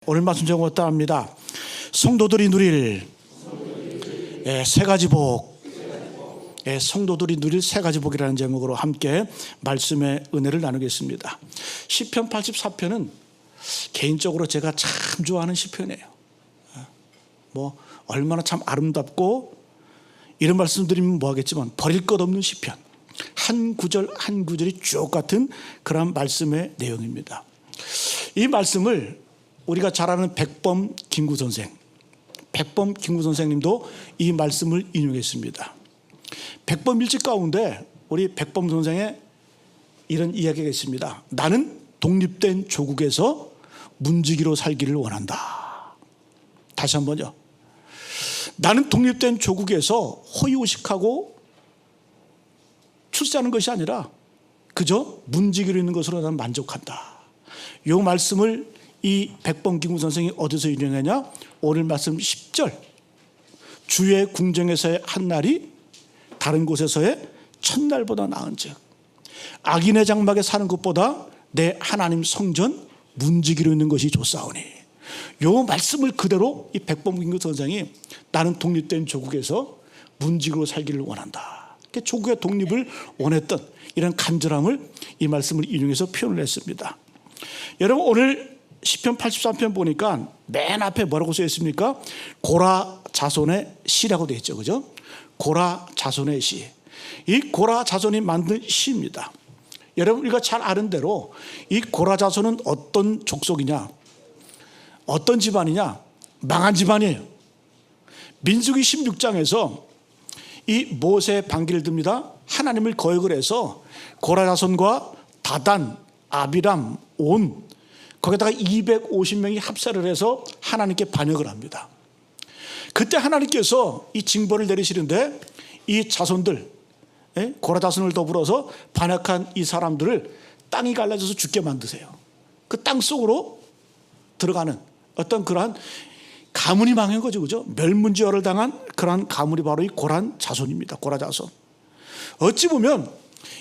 오늘 말씀 제목 어떠합니다. 성도들이 누릴 세 가지 복. 성도들이 누릴 세 가지 복이라는 제목으로 함께 말씀의 은혜를 나누겠습니다. 시편 84편은 개인적으로 제가 참 좋아하는 시편이에요. 얼마나 참 아름답고, 이런 말씀 드리면 뭐하겠지만 버릴 것 없는 시편, 한 구절 한 구절이 쭉 같은 그런 말씀의 내용입니다. 이 말씀을 우리가 잘 아는 백범 김구 선생님도 이 말씀을 인용했습니다. 백범 일집 가운데 우리 백범 선생의 이런 이야기가 있습니다. 나는 독립된 조국에서 문지기로 살기를 원한다. 다시 한번요. 나는 독립된 조국에서 허위호식하고 출세하는 것이 아니라 그저 문지기로 있는 것으로 나는 만족한다. 이 말씀을 이 백범 김구 선생이 어디서 인용하냐? 오늘 말씀 10절. 주의 궁정에서의 한 날이 다른 곳에서의 첫날보다 나은즉 악인의 장막에 사는 것보다 내 하나님 성전 문지기로 있는 것이 좋사오니. 이 말씀을 그대로 이 백범 김구 선생이 나는 독립된 조국에서 문지기로 살기를 원한다. 조국의 독립을 원했던 이런 간절함을 이 말씀을 인용해서 표현을 했습니다. 여러분, 오늘 시편 83편 보니까 맨 앞에 뭐라고 써 있습니까? 고라 자손의 시라고 되어 있죠. 그죠? 고라 자손의 시. 이 고라 자손이 만든 시입니다. 여러분, 우리가 잘 아는 대로 이 고라 자손은 어떤 족속이냐? 어떤 집안이냐? 망한 집안이에요. 민수기 16장에서 이 모세의 반기를 듭니다. 하나님을 거역을 해서 고라 자손과 다단, 아비람, 온, 거기다가 250명이 합세를 해서 하나님께 반역을 합니다. 그때 하나님께서 이 징벌을 내리시는데 이 자손들, 고라 자손을 더불어서 반역한 이 사람들을 땅이 갈라져서 죽게 만드세요. 그 땅 속으로 들어가는 어떤 그러한 가문이 망한 거죠. 그죠? 멸문지화를 당한 그러한 가문이 바로 이 고라 자손입니다. 고라 자손. 어찌 보면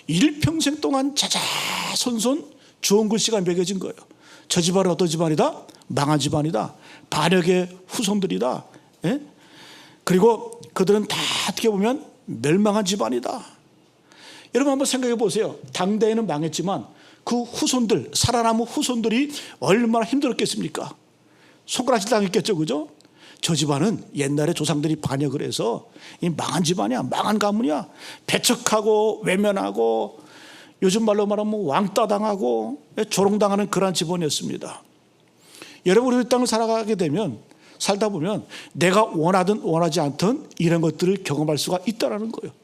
일평생 동안 자자손손 좋은 글씨가 매겨진 거예요. 저 집안은 어떤 집안이다? 망한 집안이다. 반역의 후손들이다. 그리고 그들은 다 어떻게 보면 멸망한 집안이다. 여러분 한번 생각해 보세요. 당대에는 망했지만 그 후손들, 살아남은 후손들이 얼마나 힘들었겠습니까? 손가락질 당했겠죠. 그죠? 저 집안은 옛날에 조상들이 반역을 해서 이 망한 집안이야, 망한 가문이야. 배척하고 외면하고 요즘 말로 말하면 왕따 당하고 조롱당하는 그런 집안이었습니다. 여러분, 우리 땅을 살아가게 되면, 살다 보면 내가 원하든 원하지 않든 이런 것들을 경험할 수가 있다는 거예요.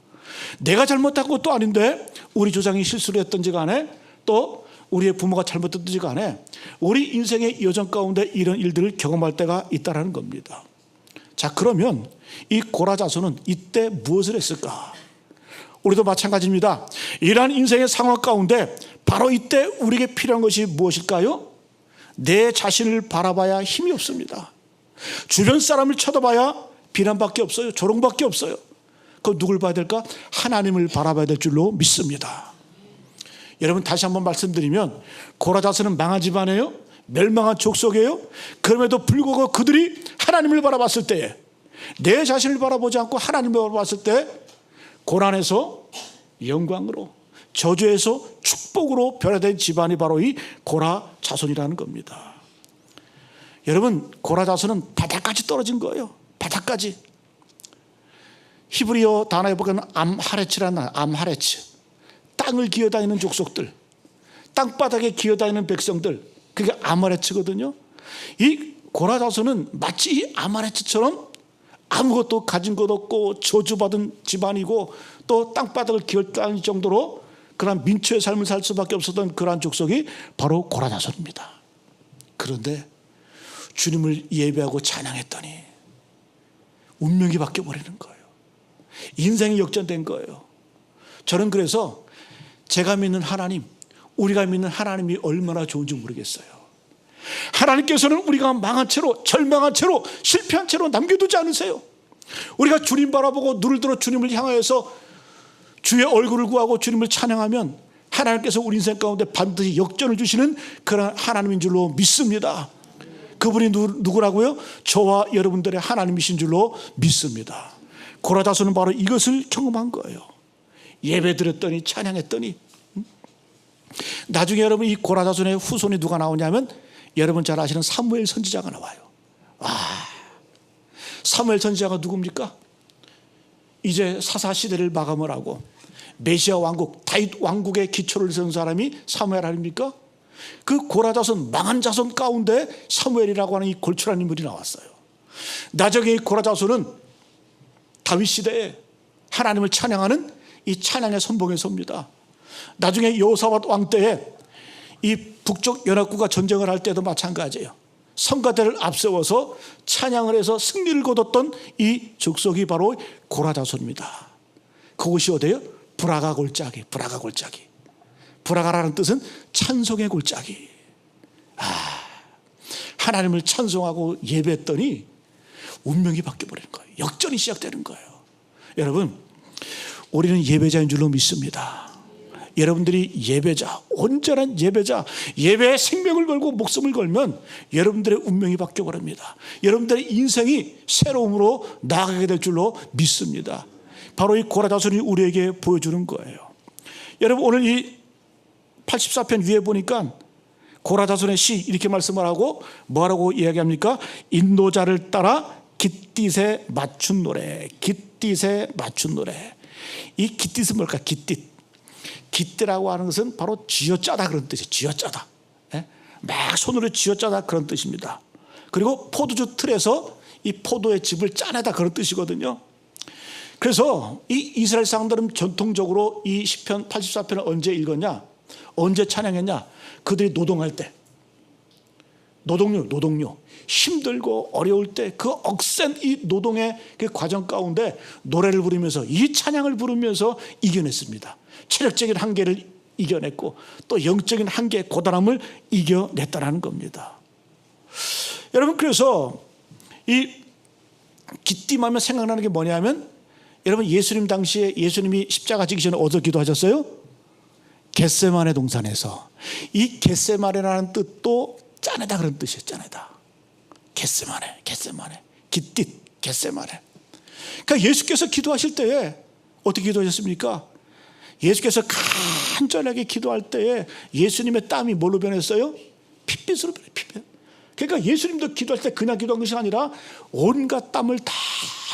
내가 잘못한 것도 아닌데 우리 조상이 실수를 했던지 간에 또 우리의 부모가 잘못했던지 간에 우리 인생의 여정 가운데 이런 일들을 경험할 때가 있다는 겁니다. 자, 그러면 이 고라 자손은 이때 무엇을 했을까? 우리도 마찬가지입니다. 이러한 인생의 상황 가운데 바로 이때 우리에게 필요한 것이 무엇일까요? 내 자신을 바라봐야 힘이 없습니다. 주변 사람을 쳐다봐야 비난밖에 없어요. 조롱밖에 없어요. 그 누굴 봐야 될까? 하나님을 바라봐야 될 줄로 믿습니다. 여러분, 다시 한번 말씀드리면 고라 자손은 망한 집안이에요. 멸망한 족속이에요. 그럼에도 불구하고 그들이 하나님을 바라봤을 때에, 내 자신을 바라보지 않고 하나님을 바라봤을 때 고난에서 영광으로, 저주에서 축복으로 변화된 집안이 바로 이 고라 자손이라는 겁니다. 여러분, 고라 자손은 바닥까지 떨어진 거예요. 바닥까지. 히브리어 단어에 보면 암하레츠라는, 암하레츠, 땅을 기어다니는 족속들, 땅바닥에 기어다니는 백성들, 그게 아마레츠거든요. 이 고라 자손은 마치 이 아마레츠처럼 아무것도 가진 것 없고 저주받은 집안이고 또 땅바닥을 기어다닐 정도로 그런 민초의 삶을 살 수밖에 없었던 그러한 족속이 바로 고라 자손입니다. 그런데 주님을 예배하고 찬양했더니 운명이 바뀌어버리는 거예요. 인생이 역전된 거예요. 저는 그래서 제가 믿는 하나님, 우리가 믿는 하나님이 얼마나 좋은지 모르겠어요. 하나님께서는 우리가 망한 채로, 절망한 채로, 실패한 채로 남겨두지 않으세요. 우리가 주님 바라보고 눈을 들어 주님을 향하여서 주의 얼굴을 구하고 주님을 찬양하면 하나님께서 우리 인생 가운데 반드시 역전을 주시는 그런 하나님인 줄로 믿습니다. 그분이 누구라고요? 저와 여러분들의 하나님이신 줄로 믿습니다. 고라다손은 바로 이것을 경험한 거예요. 예배 드렸더니 찬양했더니 나중에 여러분 이 고라다손의 후손이 누가 나오냐면 여러분 잘 아시는 사무엘 선지자가 나와요. 사무엘 선지자가 누굽니까? 이제 사사시대를 마감을 하고 메시아 왕국 다윗 왕국의 기초를 세운 사람이 사무엘 아닙니까? 그 고라자손 망한 자손 가운데 사무엘이라고 하는 이 골출한 인물이 나왔어요. 나중에 이 고라자손은 다윗 시대에 하나님을 찬양하는 이 찬양의 선봉에 섭니다. 나중에 여호사밧 왕 때에 이 북쪽 연합국과 전쟁을 할 때도 마찬가지예요. 성가대를 앞세워서 찬양을 해서 승리를 거뒀던 이 족속이 바로 고라자손입니다. 그곳이 어디예요? 브라가 골짜기. 브라가 골짜기. 브라가라는 뜻은 찬송의 골짜기. 하나님을 찬송하고 예배했더니 운명이 바뀌어버리는 거예요. 역전이 시작되는 거예요. 여러분, 우리는 예배자인 줄로 믿습니다. 여러분들이 예배자, 온전한 예배자, 예배에 생명을 걸고 목숨을 걸면 여러분들의 운명이 바뀌어버립니다. 여러분들의 인생이 새로움으로 나아가게 될 줄로 믿습니다. 바로 이 고라자손이 우리에게 보여주는 거예요. 여러분, 오늘 이 84편 위에 보니까 고라자손의 시 이렇게 말씀을 하고 뭐라고 이야기합니까? 인도자를 따라 깃딧에 맞춘 노래. 깃딧에 맞춘 노래. 이 깃딧은 뭘까? 깃띠라고 하는 것은 바로 쥐어짜다 그런 뜻이에요. 쥐어짜다. 막 손으로 쥐어짜다 그런 뜻입니다. 그리고 포도주 틀에서 이 포도의 즙을 짜내다 그런 뜻이거든요. 그래서 이 이스라엘 사람들은 전통적으로 이 시편 84편을 언제 읽었냐? 언제 찬양했냐? 그들이 노동할 때, 노동요 힘들고 어려울 때 그 억센 이 노동의 그 과정 가운데 노래를 부르면서 이 찬양을 부르면서 이겨냈습니다. 체력적인 한계를 이겨냈고 또 영적인 한계, 고단함을 이겨냈다는 겁니다. 여러분, 그래서 이 깃띠하면 생각나는 게 뭐냐면, 여러분 예수님 당시에 예수님이 십자가 지기 전에 어디서 기도하셨어요? 겟세마네 동산에서. 이 겟세마네라는 뜻도 짜내다 그런 뜻이에요. 짜내다. 겟세마네, 깃띠, 겟세마네. 그러니까 예수께서 기도하실 때에 어떻게 기도하셨습니까? 예수께서 간절하게 기도할 때에 예수님의 땀이 뭘로 변했어요? 핏빛으로 변해요. 핏빛. 그러니까 예수님도 기도할 때 그냥 기도한 것이 아니라 온갖 땀을 다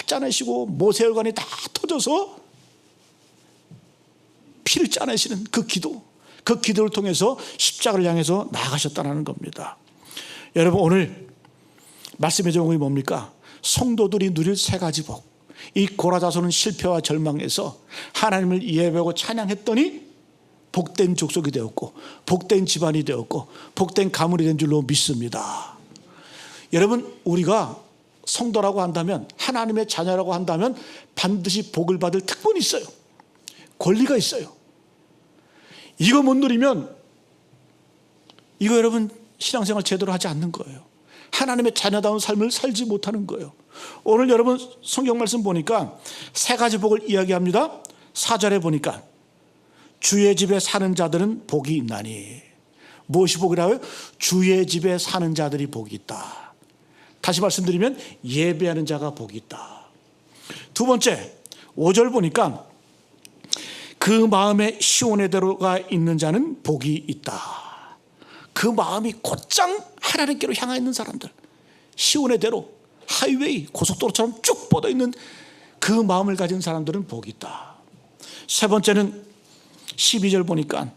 짜내시고 모세혈관이 다 터져서 피를 짜내시는 그 기도, 그 기도를 통해서 십자가를 향해서 나아가셨다는 겁니다. 여러분, 오늘 말씀의 제목이 뭡니까? 성도들이 누릴 세 가지 복. 이 고라자손은 실패와 절망에서 하나님을 예배하고 찬양했더니 복된 족속이 되었고 복된 집안이 되었고 복된 가문이 된 줄로 믿습니다. 여러분, 우리가 성도라고 한다면, 하나님의 자녀라고 한다면 반드시 복을 받을 특권이 있어요. 권리가 있어요. 이거 못 누리면 이거 여러분 신앙생활 제대로 하지 않는 거예요. 하나님의 자녀다운 삶을 살지 못하는 거예요. 오늘 여러분 성경 말씀 보니까 세 가지 복을 이야기합니다. 4절에 보니까 주의 집에 사는 자들은 복이 있나니. 무엇이 복이라고요? 주의 집에 사는 자들이 복이 있다. 다시 말씀드리면 예배하는 자가 복이 있다. 두 번째 5절 보니까 그 마음에 시온의 대로가 있는 자는 복이 있다. 그 마음이 곧장 하나님께로 향해 있는 사람들, 시온의 대로, 하이웨이, 고속도로처럼 쭉 뻗어 있는 그 마음을 가진 사람들은 복이 있다. 세 번째는 12절 보니까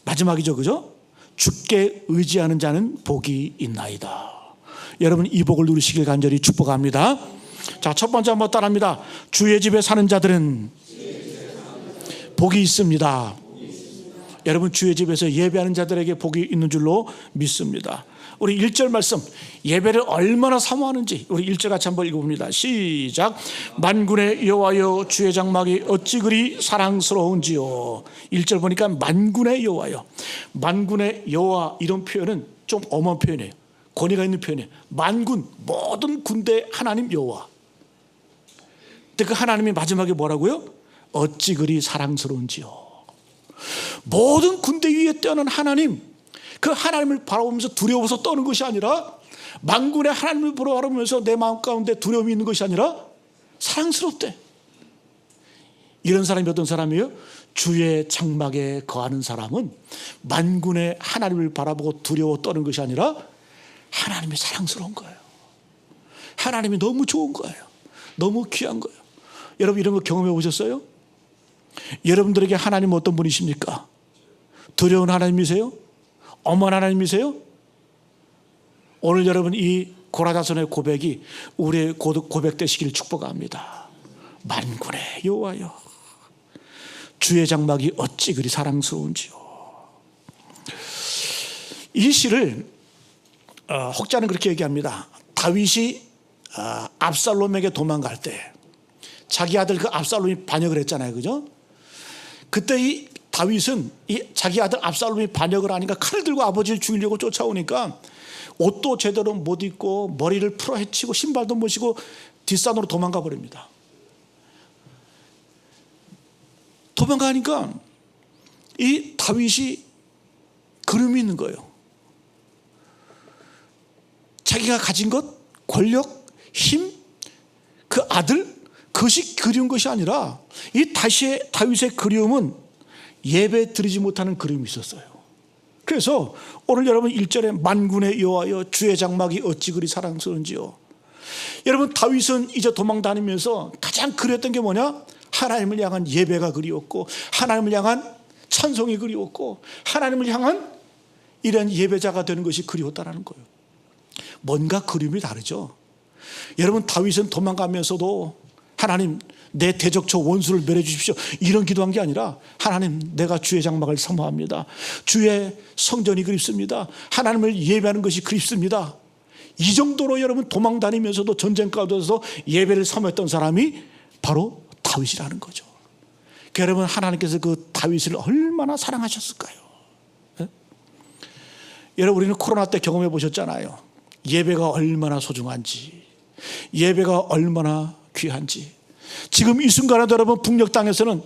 마지막이죠, 그죠? 주께 의지하는 자는 복이 있나이다. 여러분, 이 복을 누리시길 간절히 축복합니다. 자, 첫 번째 한번 따라합니다. 주의 집에 사는 자들은 복이 있습니다. 여러분, 주의 집에서 예배하는 자들에게 복이 있는 줄로 믿습니다. 우리 1절 말씀, 예배를 얼마나 사모하는지 우리 1절 같이 한번 읽어봅니다. 시작. 만군의 여호와여, 주의 장막이 어찌 그리 사랑스러운지요. 1절 보니까 만군의 여호와여. 만군의 여호와, 이런 표현은 좀 엄한 표현이에요. 권위가 있는 표현이에요. 만군, 모든 군대 하나님 여호와. 근데 그 하나님이 마지막에 뭐라고요? 어찌 그리 사랑스러운지요. 모든 군대 위에 뛰어난 하나님, 그 하나님을 바라보면서 두려워서 떠는 것이 아니라 만군의 하나님을 보러 바라보면서 내 마음 가운데 두려움이 있는 것이 아니라 사랑스럽대. 이런 사람이 어떤 사람이에요? 주의 장막에 거하는 사람은 만군의 하나님을 바라보고 두려워 떠는 것이 아니라 하나님이 사랑스러운 거예요. 하나님이 너무 좋은 거예요. 너무 귀한 거예요. 여러분 이런 거 경험해 보셨어요? 여러분들에게 하나님은 어떤 분이십니까? 두려운 하나님이세요? 엄한 하나님이세요? 오늘 여러분 이 고라다손의 고백이 우리의 고백 되시기를 축복합니다. 만군의 여호와여, 주의 장막이 어찌 그리 사랑스러운지요. 이 시를 혹자는 그렇게 얘기합니다. 다윗이 압살롬에게 도망갈 때 자기 아들 그 압살롬이 반역을 했잖아요, 그죠? 그때 이 다윗은 이 자기 아들 압살롬이 반역을 하니까 칼을 들고 아버지를 죽이려고 쫓아오니까 옷도 제대로 못 입고 머리를 풀어 헤치고 신발도 못 신고 뒷산으로 도망가 버립니다. 도망가니까 이 다윗이 그림이 있는 거예요. 자기가 가진 것, 권력, 힘, 그 아들, 그것이 그리운 것이 아니라 이 다윗의 그리움은 예배 드리지 못하는 그림이 있었어요. 그래서 오늘 여러분 1절에 만군의 여호와여, 주의 장막이 어찌 그리 사랑스러운지요. 여러분 다윗은 이제 도망 다니면서 가장 그리웠던 게 뭐냐? 하나님을 향한 예배가 그리웠고, 하나님을 향한 찬송이 그리웠고, 하나님을 향한 이런 예배자가 되는 것이 그리웠다는 거예요. 뭔가 그림이 다르죠. 여러분 다윗은 도망가면서도 하나님 내 대적처 원수를 멸해 주십시오 이런 기도한 게 아니라 하나님 내가 주의 장막을 사모합니다. 주의 성전이 그립습니다. 하나님을 예배하는 것이 그립습니다. 이 정도로 여러분 도망 다니면서도 전쟁 가운데서 예배를 사모했던 사람이 바로 다윗이라는 거죠. 여러분 하나님께서 그 다윗을 얼마나 사랑하셨을까요? 네? 여러분 우리는 코로나 때 경험해 보셨잖아요. 예배가 얼마나 소중한지, 예배가 얼마나 귀한지. 지금 이 순간에도 여러분 북녘 땅에서는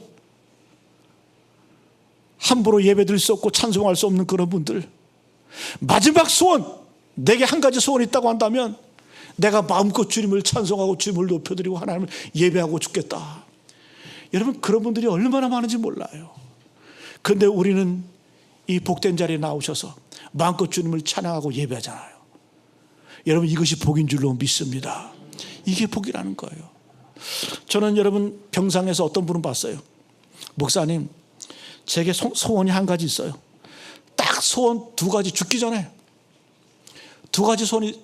함부로 예배드릴 수 없고 찬송할 수 없는 그런 분들, 마지막 소원, 내게 한 가지 소원이 있다고 한다면 내가 마음껏 주님을 찬송하고 주님을 높여드리고 하나님을 예배하고 죽겠다. 여러분 그런 분들이 얼마나 많은지 몰라요. 그런데 우리는 이 복된 자리에 나오셔서 마음껏 주님을 찬양하고 예배하잖아요. 여러분 이것이 복인 줄로 믿습니다. 이게 복이라는 거예요. 저는 여러분 병상에서 어떤 분은 봤어요. 목사님 제게 소원이 한 가지 있어요. 딱 소원 두 가지, 죽기 전에 두 가지 소원이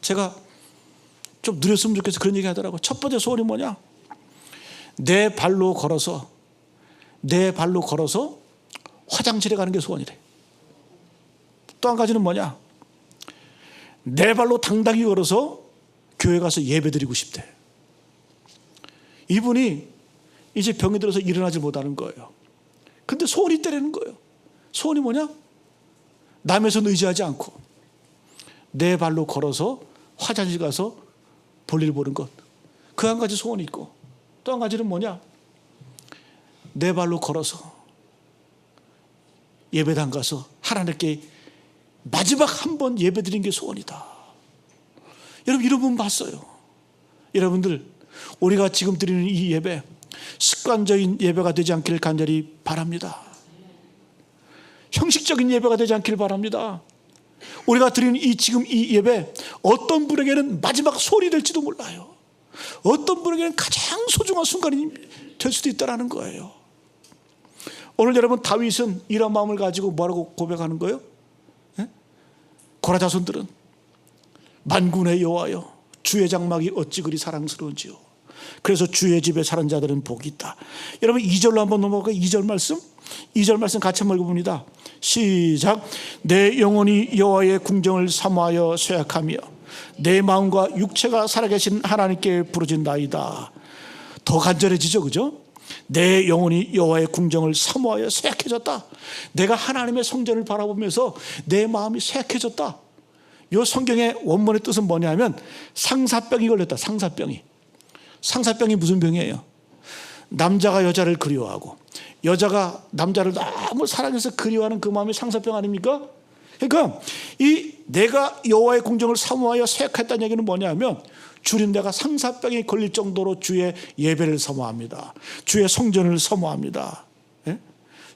제가 좀 누렸으면 좋겠어 그런 얘기 하더라고요. 첫 번째 소원이 뭐냐? 내 발로 걸어서 화장실에 가는 게 소원이래. 또 한 가지는 뭐냐? 내 발로 당당히 걸어서 교회 가서 예배 드리고 싶대. 이분이 이제 병이 들어서 일어나지 못하는 거예요. 근데 소원이 있다는 거예요. 소원이 뭐냐? 남의 손 의지하지 않고 내 발로 걸어서 화장실 가서 볼일 보는 것. 그 한 가지 소원이 있고, 또 한 가지는 뭐냐? 내 발로 걸어서 예배당 가서 하나님께 마지막 한 번 예배 드린 게 소원이다. 여러분 이런 분 봤어요. 여러분들 우리가 지금 드리는 이 예배 습관적인 예배가 되지 않기를 간절히 바랍니다. 형식적인 예배가 되지 않기를 바랍니다. 우리가 드리는 지금 이 예배 어떤 분에게는 마지막 소원이 될지도 몰라요. 어떤 분에게는 가장 소중한 순간이 될 수도 있다는 거예요. 오늘 여러분 다윗은 이런 마음을 가지고 뭐라고 고백하는 거예요? 고라자손들은 만군의 여호와여, 주의 장막이 어찌 그리 사랑스러운지요. 그래서 주의 집에 사는 자들은 복이 있다. 여러분 2절로 한번 넘어갈까요? 2절 말씀 같이 한번 읽어봅니다. 시작. 내 영혼이 여호와의 궁정을 사모하여 쇠약하며 내 마음과 육체가 살아계신 하나님께 부르짖나이다. 더 간절해지죠, 그죠? 내 영혼이 여호와의 궁정을 사모하여 쇠약해졌다. 내가 하나님의 성전을 바라보면서 내 마음이 쇠약해졌다. 이 성경의 원문의 뜻은 뭐냐면 상사병이 걸렸다. 상사병이 무슨 병이에요? 남자가 여자를 그리워하고 여자가 남자를 너무 사랑해서 그리워하는 그 마음이 상사병 아닙니까? 그러니까 이 내가 여호와의 궁정을 사모하여 세약했다는 얘기는 뭐냐면, 주님 내가 상사병이 걸릴 정도로 주의 예배를 사모합니다. 주의 성전을 사모합니다. 예?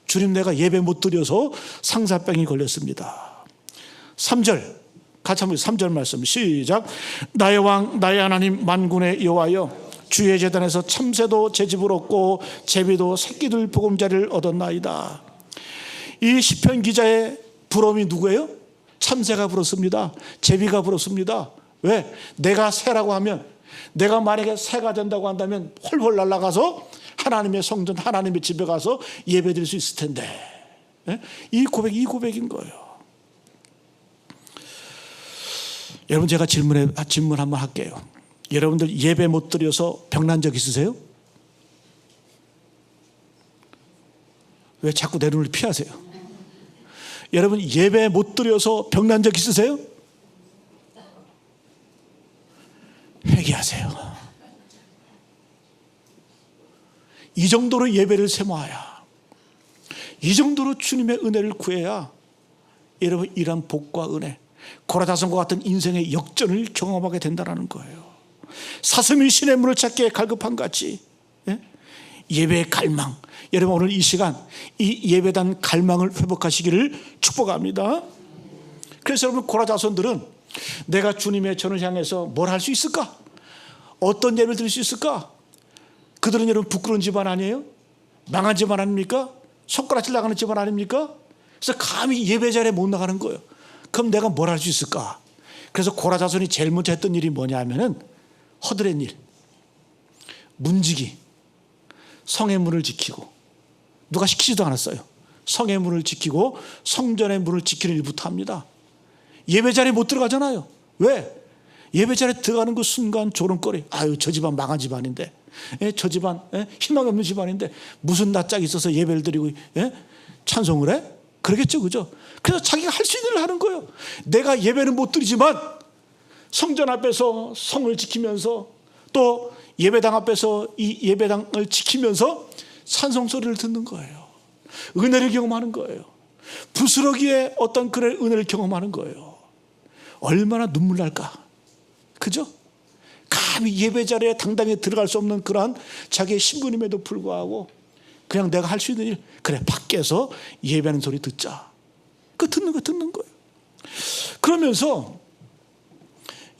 주님 내가 예배 못 드려서 상사병이 걸렸습니다. 3절 같이 한번 3절 말씀 시작. 나의 왕 나의 하나님 만군의 여호와여, 주의 제단에서 참새도 제 집을 얻고 제비도 새끼들 보금자리를 얻었나이다. 이 시편 기자의 부름이 누구예요? 참새가 부르습니다. 제비가 부르습니다. 왜? 내가 새라고 하면, 내가 만약에 새가 된다고 한다면 홀홀 날아가서 하나님의 성전, 하나님의 집에 가서 예배드릴 수 있을 텐데, 이 고백인 거예요. 여러분, 제가 질문 한번 할게요. 여러분들 예배 못 드려서 병난 적 있으세요? 왜 자꾸 내 눈을 피하세요? 여러분 예배 못 드려서 병난 적 있으세요? 회개하세요. 이 정도로 예배를 세모해야, 이 정도로 주님의 은혜를 구해야 여러분 이런 복과 은혜, 고라다손과 같은 인생의 역전을 경험하게 된다는 거예요. 사슴이 신의 문을 찾기에 갈급한 같이 예배의 갈망, 여러분 오늘 이 시간 이 예배단 갈망을 회복하시기를 축복합니다. 그래서 여러분 고라자손들은 내가 주님의 전을 향해서 뭘 할 수 있을까? 어떤 예배를 드릴 수 있을까? 그들은 여러분 부끄러운 집안 아니에요? 망한 집안 아닙니까? 손가락질 나가는 집안 아닙니까? 그래서 감히 예배 자리에 못 나가는 거예요. 그럼 내가 뭘 할 수 있을까? 그래서 고라자손이 제일 먼저 했던 일이 뭐냐 하면은 허드렛 일, 문지기, 성의 문을 지키고, 누가 시키지도 않았어요. 성의 문을 지키고 성전의 문을 지키는 일부터 합니다. 예배 자리에 못 들어가잖아요. 왜? 예배 자리에 들어가는 그 순간 조롱거리, 아유 저 집안 망한 집안인데, 저 집안 희망이 없는 집안인데 무슨 낯짝이 있어서 예배를 드리고 찬송을 해? 그러겠죠, 그죠? 그래서 자기가 할 수 있는 일을 하는 거예요. 내가 예배는 못 드리지만 성전 앞에서 성을 지키면서, 또 예배당 앞에서 이 예배당을 지키면서 찬송 소리를 듣는 거예요. 은혜를 경험하는 거예요. 부스러기에 어떤 그런 은혜를 경험하는 거예요. 얼마나 눈물 날까, 그죠? 감히 예배 자리에 당당히 들어갈 수 없는 그러한 자기의 신분임에도 불구하고 그냥 내가 할 수 있는 일, 그래 밖에서 예배하는 소리 듣자, 그 듣는 거예요. 그러면서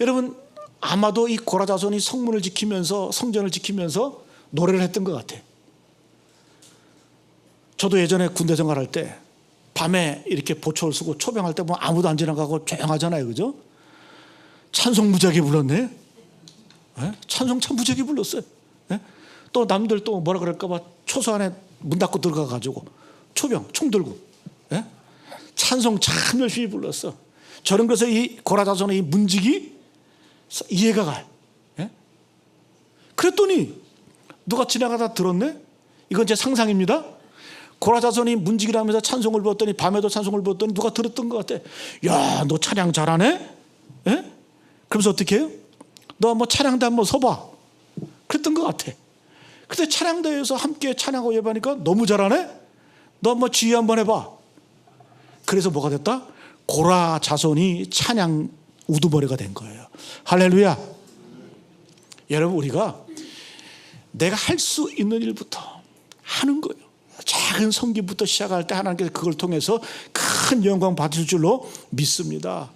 여러분 아마도 이 고라자손이 성문을 지키면서 성전을 지키면서 노래를 했던 것 같아. 저도 예전에 군대 생활할 때 밤에 이렇게 보초를 쓰고 초병할 때 보면 아무도 안 지나가고 조용하잖아요, 그죠? 찬송 무지하게 불렀네. 찬송 참 무지하게 불렀어요. 또 남들 또 뭐라 그럴까 봐 초소 안에 문 닫고 들어가가지고 초병 총 들고 찬송 참 열심히 불렀어. 저는 그래서 이 고라자손의 이 문직이 이해가 가요. 그랬더니 누가 지나가다 들었네? 이건 제 상상입니다. 고라자손이 문직이라면서 찬송을 부었더니, 밤에도 찬송을 부었더니 누가 들었던 것 같아. 야, 너 찬양 잘하네? 그러면서 어떻게 해요? 너 한번 찬양대 한번 서봐. 그랬던 것 같아. 근데 찬양대에서 함께 찬양하고 예배하니까 너무 잘하네? 너 한번 지휘 한번 해봐. 그래서 뭐가 됐다? 고라자손이 찬양 우두머리가 된 거예요. 할렐루야. 여러분 우리가 내가 할 수 있는 일부터 하는 거예요. 작은 섬기부터 시작할 때 하나님께서 그걸 통해서 큰 영광 받을 줄로 믿습니다.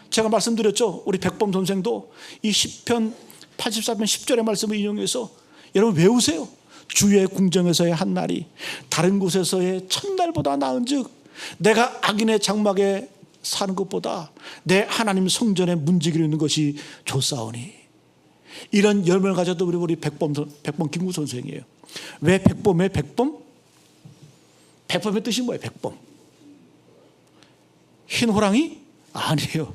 제가 말씀드렸죠. 우리 백범 선생도 이 시편 84편 10절의 말씀을 인용해서 여러분 외우세요. 주의 궁정에서의 한 날이 다른 곳에서의 첫날보다 나은즉 내가 악인의 장막에 사는 것보다 내 하나님 성전에 문지기로 있는 것이 좋사오니. 이런 열매를 가져도 우리 백범 김구 선생이에요. 왜 백범의 백범? 백범의 뜻이 뭐예요? 백범 흰 호랑이? 아니에요.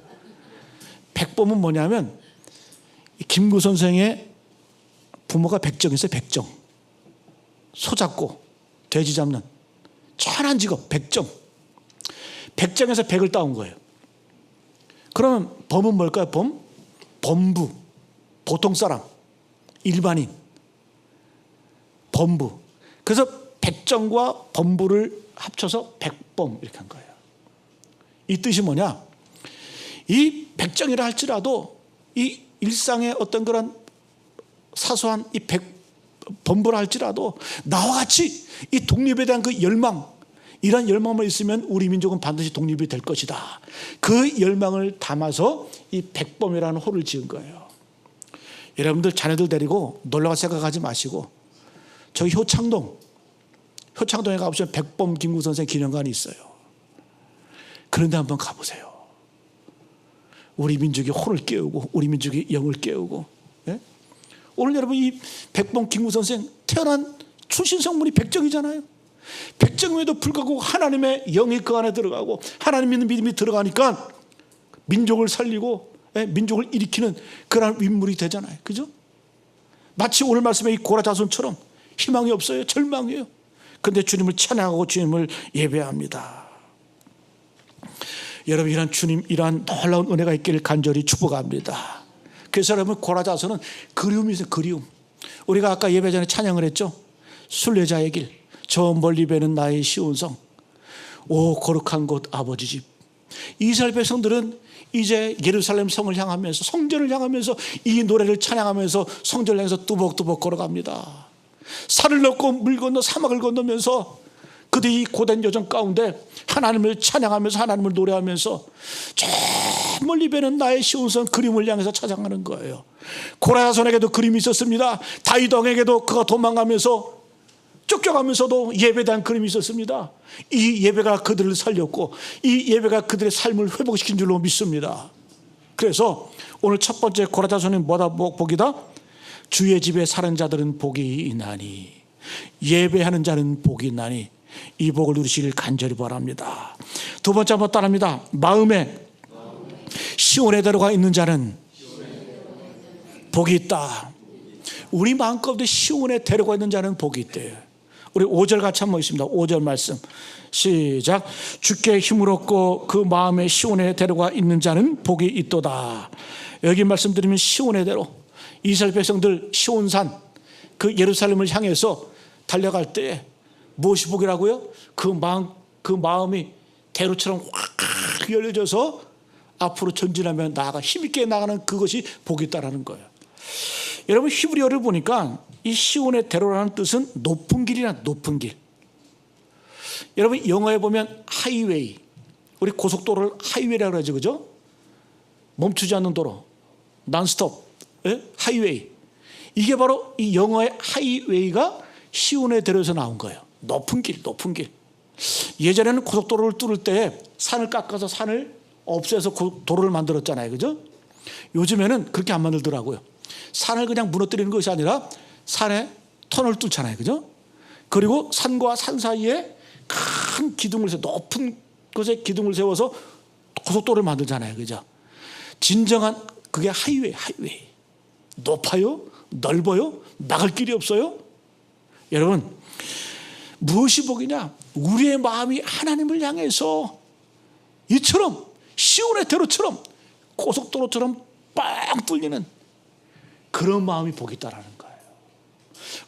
백범은 뭐냐면 김구 선생의 부모가 백정이었어요. 백정, 소 잡고 돼지 잡는 천한 직업 백정. 백정에서 백을 따온 거예요. 그러면 범은 뭘까요? 범부, 보통 사람, 일반인, 범부. 그래서 백정과 범부를 합쳐서 백범 이렇게 한 거예요. 이 뜻이 뭐냐? 이 백정이라 할지라도 이 일상의 어떤 그런 사소한 이 범부라 할지라도 나와 같이 이 독립에 대한 그 열망, 이런 열망만 있으면 우리 민족은 반드시 독립이 될 것이다. 그 열망을 담아서 이 백범이라는 호를 지은 거예요. 여러분들 자녀들 데리고 놀러갈 생각하지 마시고 저기 효창동에 가보시면 백범 김구 선생 기념관이 있어요. 그런데 한번 가보세요. 우리 민족의 호를 깨우고 우리 민족의 영을 깨우고. 예? 오늘 여러분 이 백범 김구 선생 태어난 출신 성분이 백정이잖아요. 백정임에도 불구하고 하나님의 영이 그 안에 들어가고 하나님 믿는 믿음이 들어가니까 민족을 살리고 민족을 일으키는 그런 인물이 되잖아요. 그죠? 마치 오늘 말씀의 이 고라 자손처럼 희망이 없어요. 절망이에요. 그런데 주님을 찬양하고 주님을 예배합니다. 여러분 이런 주님 이러한 놀라운 은혜가 있기를 간절히 축복합니다. 그래서 여러분 고라 자손은 그리움이 있어요. 그리움. 우리가 아까 예배 전에 찬양을 했죠. 순례자의 길, 저 멀리 배는 나의 시온성, 오 거룩한 곳 아버지 집. 이스라엘 백성들은 이제 예루살렘 성을 향하면서 성전을 향하면서 이 노래를 찬양하면서 성전을 향해서 뚜벅뚜벅 걸어갑니다. 산을 넘고 물 건너 사막을 건너면서 그들이 이 고된 여정 가운데 하나님을 찬양하면서 하나님을 노래하면서 저 멀리 배는 나의 시온성 그림을 향해서 찬양하는 거예요. 고라 자손에게도 그림이 있었습니다. 다윗 왕에게도 그가 도망가면서 쫓겨가면서도 예배에 대한 그림이 있었습니다. 이 예배가 그들을 살렸고 이 예배가 그들의 삶을 회복시킨 줄로 믿습니다. 그래서 오늘 첫 번째 고라 자손은 뭐다? 복이다? 주의 집에 사는 자들은 복이 있나니, 예배하는 자는 복이 있나니, 이 복을 누리시길 간절히 바랍니다. 두 번째 한번 따라합니다. 마음에 시온에 들어가 있는 자는 복이 있다. 우리 마음가운데 시온에 데려가 있는 자는 복이 있대요. 우리 5절 같이 한번 읽습니다. 5절 말씀 시작. 주께 힘을 얻고 그 마음에 시온에 데려가 있는 자는 복이 있도다. 여기 말씀드리면 시온의 대로 이스라엘 백성들 시온산 그 예루살렘을 향해서 달려갈 때 무엇이 복이라고요? 그 마음이 대로처럼 확 열려져서 앞으로 전진하며 나아가 힘있게 나가는 그것이 복이 있다라는 거예요. 여러분 히브리어를 보니까 이 시온의 대로라는 뜻은 높은 길이나 높은 길. 여러분 영어에 보면 하이웨이, 우리 고속도로를 하이웨이라고 그러죠, 그죠? 멈추지 않는 도로, 난스톱, 하이웨이. 이게 바로 이 영어의 하이웨이가 시온의 대로에서 나온 거예요. 높은 길, 높은 길. 예전에는 고속도로를 뚫을 때 산을 깎아서 산을 없애서 도로를 만들었잖아요, 그죠? 요즘에는 그렇게 안 만들더라고요. 산을 그냥 무너뜨리는 것이 아니라 산에 터널을 뚫잖아요, 그죠? 그리고 산과 산 사이에 큰 기둥을 세워, 높은 곳에 기둥을 세워서 고속도로를 만들잖아요, 그죠? 진정한 그게 하이웨이. 높아요? 넓어요? 나갈 길이 없어요? 여러분 무엇이 복이냐? 우리의 마음이 하나님을 향해서 이처럼 시온의 대로처럼 고속도로처럼 빵 뚫리는 그런 마음이 복이 있다라는 거예요.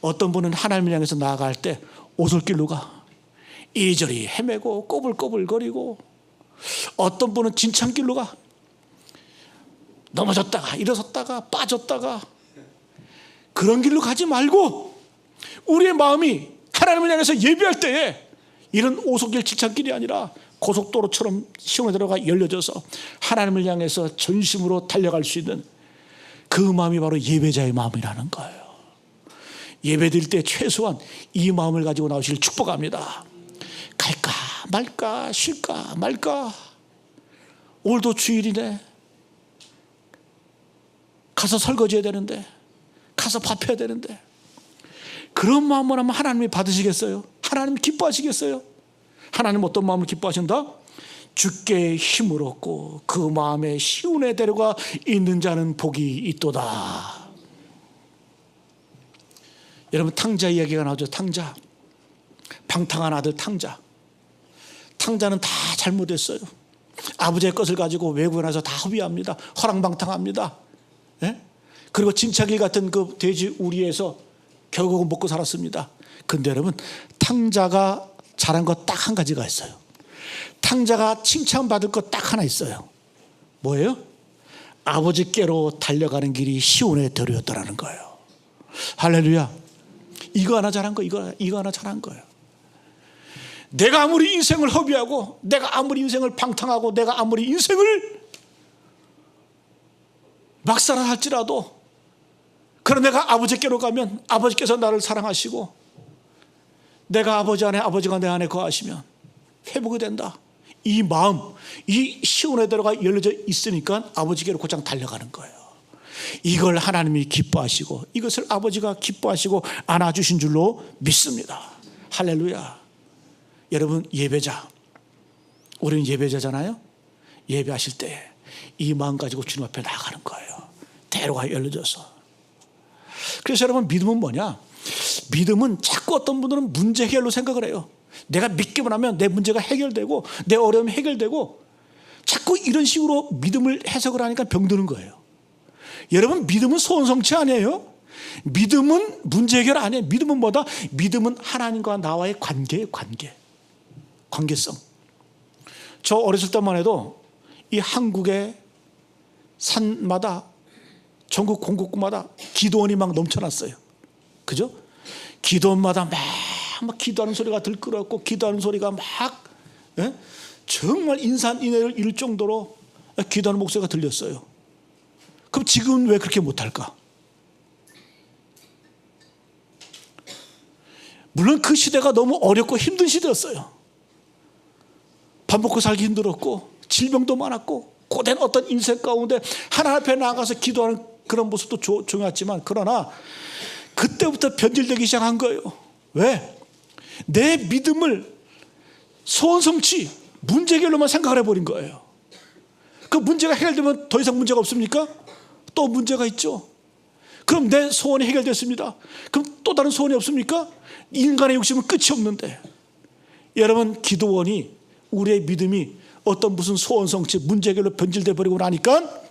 어떤 분은 하나님을 향해서 나아갈 때 오솔길로 가, 이리저리 헤매고 꼬불꼬불거리고, 어떤 분은 진창길로 가, 넘어졌다가 일어섰다가 빠졌다가. 그런 길로 가지 말고 우리의 마음이 하나님을 향해서 예배할 때에 이런 오솔길 진창길이 아니라 고속도로처럼 시온에 들어가 열려져서 하나님을 향해서 전심으로 달려갈 수 있는 그 마음이 바로 예배자의 마음이라는 거예요. 예배드릴 때 최소한 이 마음을 가지고 나오시길 축복합니다. 갈까 말까 쉴까 말까, 오늘도 주일이네, 가서 설거지해야 되는데, 가서 밥해야 되는데, 그런 마음을 하면 하나님이 받으시겠어요? 하나님 기뻐하시겠어요? 하나님 어떤 마음을 기뻐하신다? 주께 힘을 얻고 그 마음에 시온에 데려가 있는 자는 복이 있도다. 여러분 탕자 이야기가 나오죠. 탕자, 방탕한 아들 탕자. 탕자는 다 잘못했어요. 아버지의 것을 가지고 외국에 나서 다 허비합니다. 허랑방탕합니다. 예? 그리고 진차길 같은 그 돼지 우리에서 결국은 먹고 살았습니다. 근데 여러분 탕자가 잘한 거 딱 한 가지가 있어요. 탕자가 칭찬받을 것 딱 하나 있어요. 뭐예요? 아버지께로 달려가는 길이 시온의 들이었다라는 거예요. 할렐루야. 이거 하나 잘한 거, 이거 하나 잘한 거예요. 내가 아무리 인생을 허비하고, 내가 아무리 인생을 방탕하고, 내가 아무리 인생을 막살을 할지라도, 그러나 내가 아버지께로 가면 아버지께서 나를 사랑하시고, 내가 아버지 안에, 아버지가 내 안에 거하시면 회복이 된다. 이 마음, 이 시온의 대로가 열려져 있으니까 아버지께로 곧장 달려가는 거예요. 이걸 하나님이 기뻐하시고, 이것을 아버지가 기뻐하시고 안아주신 줄로 믿습니다. 할렐루야. 여러분, 예배자, 우리는 예배자잖아요. 예배하실 때 이 마음 가지고 주님 앞에 나가는 거예요. 대로가 열려져서. 그래서 여러분, 믿음은 뭐냐? 믿음은 자꾸 어떤 분들은 문제 해결로 생각을 해요. 내가 믿기만 하면 내 문제가 해결되고 내 어려움이 해결되고, 자꾸 이런 식으로 믿음을 해석을 하니까 병드는 거예요. 여러분, 믿음은 소원성취 아니에요? 믿음은 문제 해결 아니에요. 믿음은 뭐다? 믿음은 하나님과 나와의 관계예요. 관계성. 저 어렸을 때만 해도 이 한국의 산마다, 전국 공국구마다 기도원이 막 넘쳐났어요. 그죠? 기도원마다 막 기도하는 소리가 들끓었고, 기도하는 소리가 막 정말 인산인해를 이룰 정도로 기도하는 목소리가 들렸어요. 그럼 지금은 왜 그렇게 못할까? 물론 그 시대가 너무 어렵고 힘든 시대였어요. 밥 먹고 살기 힘들었고, 질병도 많았고, 고된 어떤 인생 가운데 하나님 앞에 나가서 기도하는 그런 모습도 중요했지만, 그러나 그때부터 변질되기 시작한 거예요. 왜? 내 믿음을 소원성취, 문제 해결로만 생각을 해버린 거예요. 그 문제가 해결되면 더 이상 문제가 없습니까? 또 문제가 있죠. 그럼 내 소원이 해결됐습니다. 그럼 또 다른 소원이 없습니까? 인간의 욕심은 끝이 없는데. 여러분, 기도원이, 우리의 믿음이 어떤 무슨 소원성취, 문제 해결로 변질돼 버리고 나니까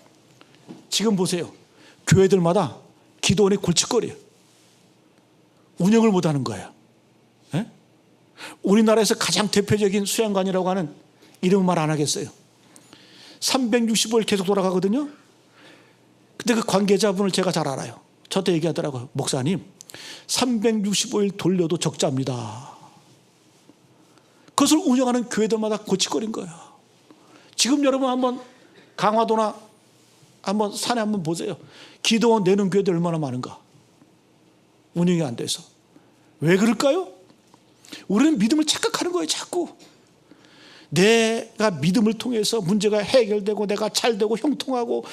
지금 보세요. 교회들마다 기도원이 골칫거려요. 운영을 못하는 거예요. 에? 우리나라에서 가장 대표적인 수양관이라고 하는, 이름은 말 안 하겠어요. 365일 계속 돌아가거든요. 근데 그 관계자분을 제가 잘 알아요. 저한테 얘기하더라고요. 목사님, 365일 돌려도 적자입니다. 그것을 운영하는 교회들마다 고치거린 거예요. 지금 여러분 한번 강화도나 한번 산에 한번 보세요. 기도원 내는 교회들 얼마나 많은가. 운영이 안 돼서. 왜 그럴까요? 우리는 믿음을 착각하는 거예요. 자꾸 내가 믿음을 통해서 문제가 해결되고, 내가 잘되고 형통하고,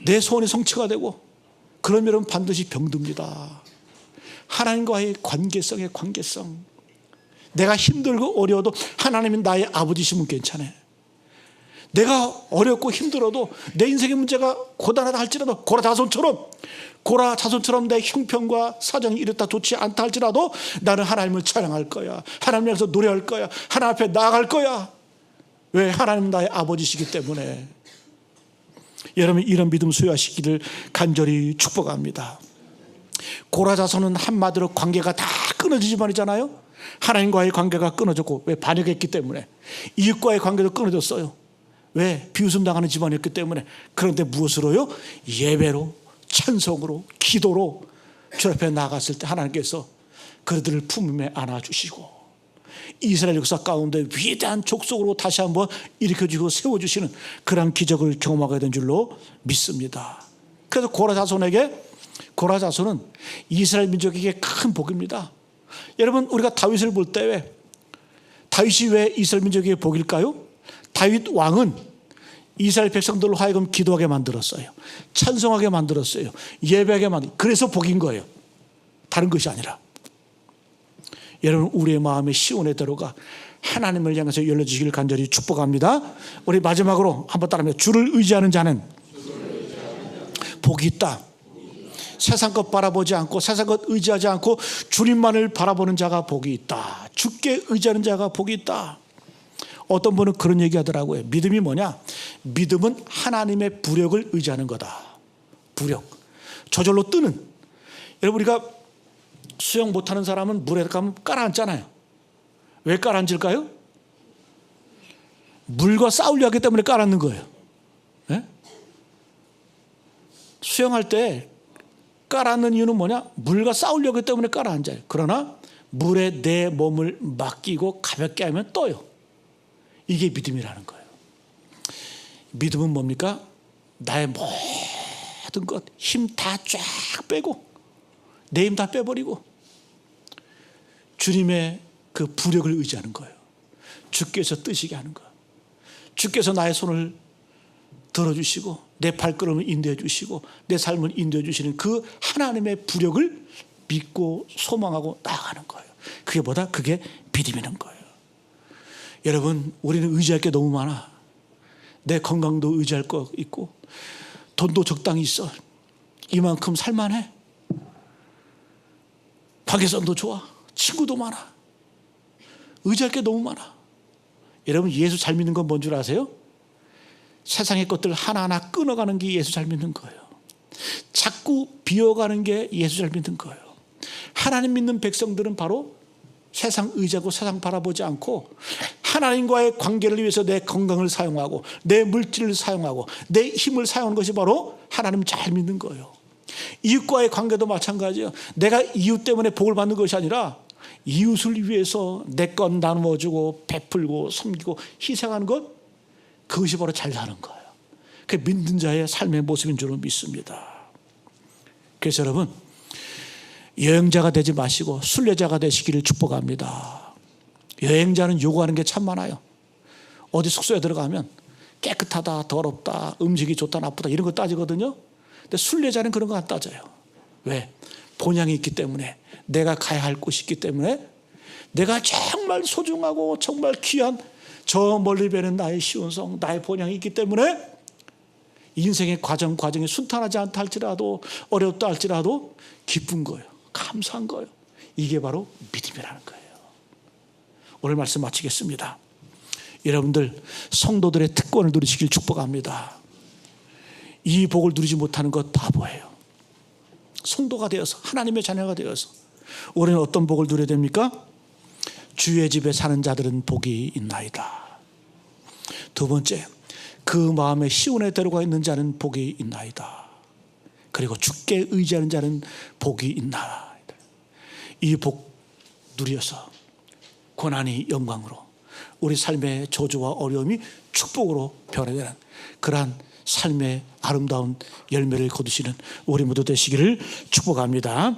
내 소원이 성취가 되고, 그러면 여러분 반드시 병듭니다. 하나님과의 관계성의 관계성. 내가 힘들고 어려워도 하나님이 나의 아버지시면 괜찮아요. 내가 어렵고 힘들어도, 내 인생의 문제가 고단하다 할지라도, 고라 자손처럼 내 형편과 사정이 이렇다 좋지 않다 할지라도 나는 하나님을 찬양할 거야. 하나님 앞에서 노래할 거야. 하나님 앞에 나아갈 거야. 왜? 하나님은 나의 아버지시기 때문에. 여러분, 이런 믿음 소유하시기를 간절히 축복합니다. 고라 자손은 한마디로 관계가 다 끊어지지 말이잖아요. 하나님과의 관계가 끊어졌고, 왜? 반역했기 때문에. 이웃과의 관계도 끊어졌어요. 왜? 비웃음 당하는 집안이었기 때문에. 그런데 무엇으로요? 예배로, 찬송으로, 기도로 주 앞에 나갔을 때 하나님께서 그들을 품에 안아주시고, 이스라엘 역사 가운데 위대한 족속으로 다시 한번 일으켜주고 세워주시는 그런 기적을 경험하게 된 줄로 믿습니다. 그래서 고라 자손은 이스라엘 민족에게 큰 복입니다. 여러분, 우리가 다윗을 볼 때 왜 다윗이 왜 이스라엘 민족에게 복일까요? 다윗 왕은 이스라엘 백성들로 하여금 기도하게 만들었어요. 찬송하게 만들었어요. 예배하게 만들었어요. 그래서 복인 거예요. 다른 것이 아니라. 여러분, 우리의 마음의 시온의 대로가 하나님을 향해서 열려주시기를 간절히 축복합니다. 우리 마지막으로 한번 따라합니다. 주를 의지하는 자는 복이 있다. 세상 것 바라보지 않고, 세상 것 의지하지 않고 주님만을 바라보는 자가 복이 있다. 주께 의지하는 자가 복이 있다. 어떤 분은 그런 얘기 하더라고요. 믿음이 뭐냐? 믿음은 하나님의 부력을 의지하는 거다. 부력. 저절로 뜨는. 여러분, 우리가 수영 못하는 사람은 물에 가면 깔아앉잖아요. 왜 깔아앉을까요? 물과 싸우려 하기 때문에 깔았는 거예요. 예? 수영할 때 깔았는 이유는 뭐냐? 물과 싸우려 하기 때문에 깔아앉아요. 그러나 물에 내 몸을 맡기고 가볍게 하면 떠요. 이게 믿음이라는 거예요. 믿음은 뭡니까? 나의 모든 것, 힘 다 쫙 빼고 내 힘 다 빼버리고 주님의 그 부력을 의지하는 거예요. 주께서 뜨시게 하는 거예요. 주께서 나의 손을 들어주시고 내 발걸음을 인도해 주시고 내 삶을 인도해 주시는 그 하나님의 부력을 믿고 소망하고 나아가는 거예요. 그게 뭐다? 그게 믿음이는 거예요. 여러분, 우리는 의지할 게 너무 많아. 내 건강도 의지할 거 있고 돈도 적당히 있어. 이만큼 살만해. 박예선도 좋아. 친구도 많아. 의지할 게 너무 많아. 여러분, 예수 잘 믿는 건 뭔 줄 아세요? 세상의 것들 하나하나 끊어가는 게 예수 잘 믿는 거예요. 자꾸 비워가는 게 예수 잘 믿는 거예요. 하나님 믿는 백성들은 바로 세상 의지하고 세상 바라보지 않고 하나님과의 관계를 위해서 내 건강을 사용하고 내 물질을 사용하고 내 힘을 사용하는 것이 바로 하나님 잘 믿는 거예요. 이웃과의 관계도 마찬가지예요. 내가 이웃 때문에 복을 받는 것이 아니라 이웃을 위해서 내 것 나누어주고 베풀고 섬기고 희생하는 것, 그것이 바로 잘 사는 거예요. 그 믿는 자의 삶의 모습인 줄 믿습니다. 그래서 여러분, 여행자가 되지 마시고 순례자가 되시기를 축복합니다. 여행자는 요구하는 게 참 많아요. 어디 숙소에 들어가면 깨끗하다, 더럽다, 음식이 좋다, 나쁘다 이런 거 따지거든요. 근데 순례자는 그런 거 안 따져요. 왜? 본향이 있기 때문에, 내가 가야 할 곳이 있기 때문에, 내가 정말 소중하고 정말 귀한 저 멀리 배는 나의 시온성, 나의 본향이 있기 때문에 인생의 과정이 순탄하지 않다 할지라도 어렵다 할지라도 기쁜 거예요. 감사한 거예요. 이게 바로 믿음이라는 거예요. 오늘 말씀 마치겠습니다. 여러분들 성도들의 특권을 누리시길 축복합니다. 이 복을 누리지 못하는 것 바보예요. 성도가 되어서 하나님의 자녀가 되어서 우리는 어떤 복을 누려야 됩니까? 주의 집에 사는 자들은 복이 있나이다. 두 번째, 그 마음에 시온에 들어가 있는 자는 복이 있나이다. 그리고 주께 의지하는 자는 복이 있나이다. 이 복 누려서 고난이 영광으로, 우리 삶의 저주와 어려움이 축복으로 변화되는 그러한 삶의 아름다운 열매를 거두시는 우리 모두 되시기를 축복합니다.